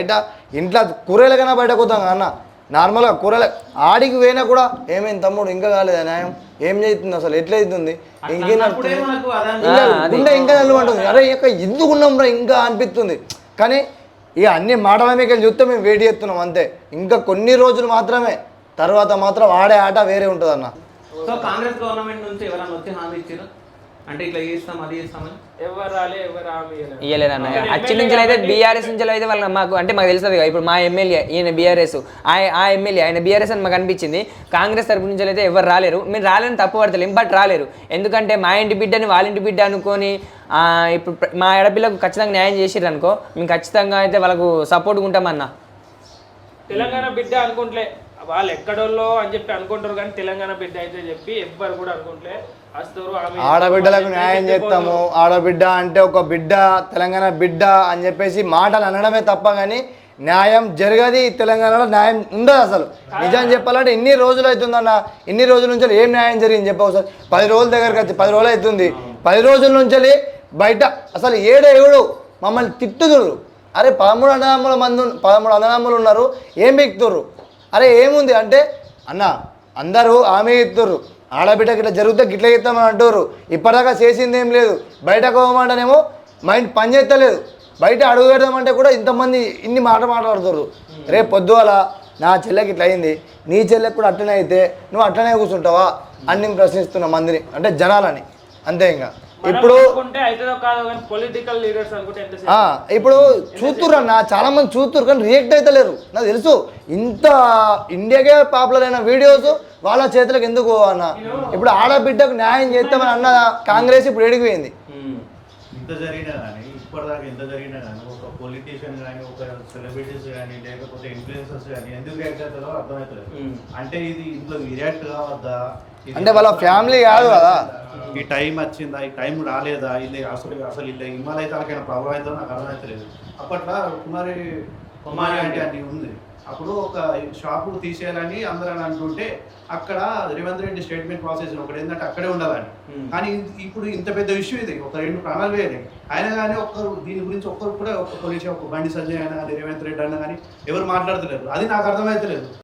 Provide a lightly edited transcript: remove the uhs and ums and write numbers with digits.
బయట ఇంట్లో కూరలకైనా బయటకు పోతాం అన్న నార్మల్గా కూరలు ఆడికి పోయినా కూడా ఏమైంది తమ్ముడు ఇంకా కాలేదా న్యాయం ఏం చేస్తుంది అసలు ఎట్లా అవుతుంది ఇంకేంటే ఇంకా నిలబడుతుంది అరే ఇక ఎందుకున్నాం రా ఇంకా అనిపిస్తుంది కానీ ఇక అన్ని మాటల మీకు చూస్తే మేము వేడి చేస్తున్నాం అంతే ఇంకా కొన్ని రోజులు మాత్రమే తర్వాత మాత్రం ఆడే ఆట వేరే ఉంటుంది అన్న. సో కాంగ్రెస్ గవర్నమెంట్ నుంచి ఎవరైనా వచ్చి హామీ ఇచ్చారు అంటే ఇట్లా చేస్తాం అది చేస్తామని ఇయ్యలేదన్న అచ్చి నుంచి అయితే బీఆర్ఎస్ నుంచి అయితే వాళ్ళ మాకు అంటే మాకు తెలుస్తుంది కదా ఇప్పుడు మా ఎమ్మెల్యే ఈయన బీఆర్ఎస్ ఆ ఎమ్మెల్యే ఆయన బీఆర్ఎస్ అని మాకు అనిపించింది. కాంగ్రెస్ తరపు నుంచి అయితే ఎవరు రాలేరు. మీరు రాలేని తప్పు పడతలేం బట్ రాలేరు. ఎందుకంటే మా ఇంటి బిడ్డని వాళ్ళ ఇంటి బిడ్డ అనుకొని ఇప్పుడు మా ఆడపిల్లకు ఖచ్చితంగా న్యాయం చేసిర్రు అనుకో మేము ఖచ్చితంగా అయితే వాళ్ళకు సపోర్ట్గా ఉంటామన్న. తెలంగాణ బిడ్డ అనుకుంటలే వాళ్ళు ఎక్కడోళ్ళో అని చెప్పి అనుకుంటారు కానీ తెలంగాణ బిడ్డ అయితే చెప్పి ఎవ్వరు కూడా అనుకుంటలే. ఆడబిడ్డలకు న్యాయం చేస్తాము ఆడబిడ్డ అంటే ఒక బిడ్డ తెలంగాణ బిడ్డ అని చెప్పేసి మాటలు అనడమే తప్ప కానీ న్యాయం జరగది తెలంగాణలో న్యాయం ఉండదు అసలు. నిజం చెప్పాలంటే ఇన్ని రోజులు అవుతుందన్న ఇన్ని రోజుల నుంచి ఏం న్యాయం జరిగింది చెప్పవు సార్. 10 రోజుల దగ్గరకు వచ్చి 10 రోజులు అవుతుంది. 10 రోజుల నుంచి బయట అసలు ఏడు మమ్మల్ని తిట్టుదురు. అరే 13 అన్నదమ్ములు ఉన్నారు ఏం బిక్తుర్రు అరే ఏముంది అంటే అన్న అందరూ ఆమె ఇస్తుర్రు ఆడబిడ్డకి ఇట్లా జరిగితే గిట్ల చేస్తామని అంటారు. ఇప్పటిదాకా చేసింది ఏం లేదు. బయటకు పోమంటేనేమో మైండ్ పని చేస్తలేదు. బయట అడుగు పెడదామంటే కూడా ఇంతమంది ఇన్ని మాట్లాడుతుర్రు. రేపు పొద్దుగాల నా చెల్లెకి ఇట్లా అయింది నీ చెల్లెకి కూడా అట్లనే అయితే నువ్వు అట్లనే కూర్చుంటావా అని నేను ప్రశ్నిస్తున్నా మందిని అంటే జనాలని అంతే. ఇంకా ఇప్పుడు ఇప్పుడు చూస్తుర్రన్న చాలా మంది చూస్తుర్రు కానీ రియాక్ట్ అయితే లేరు. నాకు తెలుసు ఇంత ఇండియాకే పాపులర్ అయిన వీడియోస్ వాళ్ళ చేతులకు ఎందుకు అన్న. ఇప్పుడు ఆడబిడ్డకు న్యాయం చేస్తామని అన్న కాంగ్రెస్ ఇప్పుడు ఎడిగిపోయింది. ఇంత జరిగినా కానీ ఇప్పటిదాకా ఎంత జరిగినా కానీ ఒక పొలిటీషియన్ కానీ ఒక సెలబ్రిటీస్ కానీ లేకపోతే ఇన్ఫ్లుయెన్సర్స్ కానీ ఎందుకు రియాక్ట్ అవుతారో అర్థమవుతలేదు. అంటే ఇది ఇంట్లో రియాక్ట్ కావద్దా అంటే వాళ్ళ ఫ్యామిలీ కాదు కదా. ఈ టైం వచ్చిందా ఈ టైం రాలేదా ఇది అసలు ఇలా హిమాలయ తాలకైనా ప్రాబ్లం అవుతుందో నాకు అర్థమవుతలేదు. అప్పట్లో కుమారి అంటే అని ఉంది. అప్పుడు ఒక షాపు తీసేయాలని అందరూ అని అంటుంటే అక్కడ రేవంత్ రెడ్డి స్టేట్మెంట్ ప్రాసెస్ ఒకటి ఏంటంటే అక్కడే ఉండాలని. కానీ ఇప్పుడు ఇంత పెద్ద ఇష్యూ ఇది ఒక 2 ప్రాణాలు వేయలేదు. అయినా కానీ ఒక్కరు దీని గురించి ఒక్కరు కూడా ఒక పోలీసు ఒక బండి సంజయ్ అయినా కానీ రేవంత్ రెడ్డి అయినా కానీ ఎవరు మాట్లాడతలేరు. అది నాకు అర్థమవుతలేదు.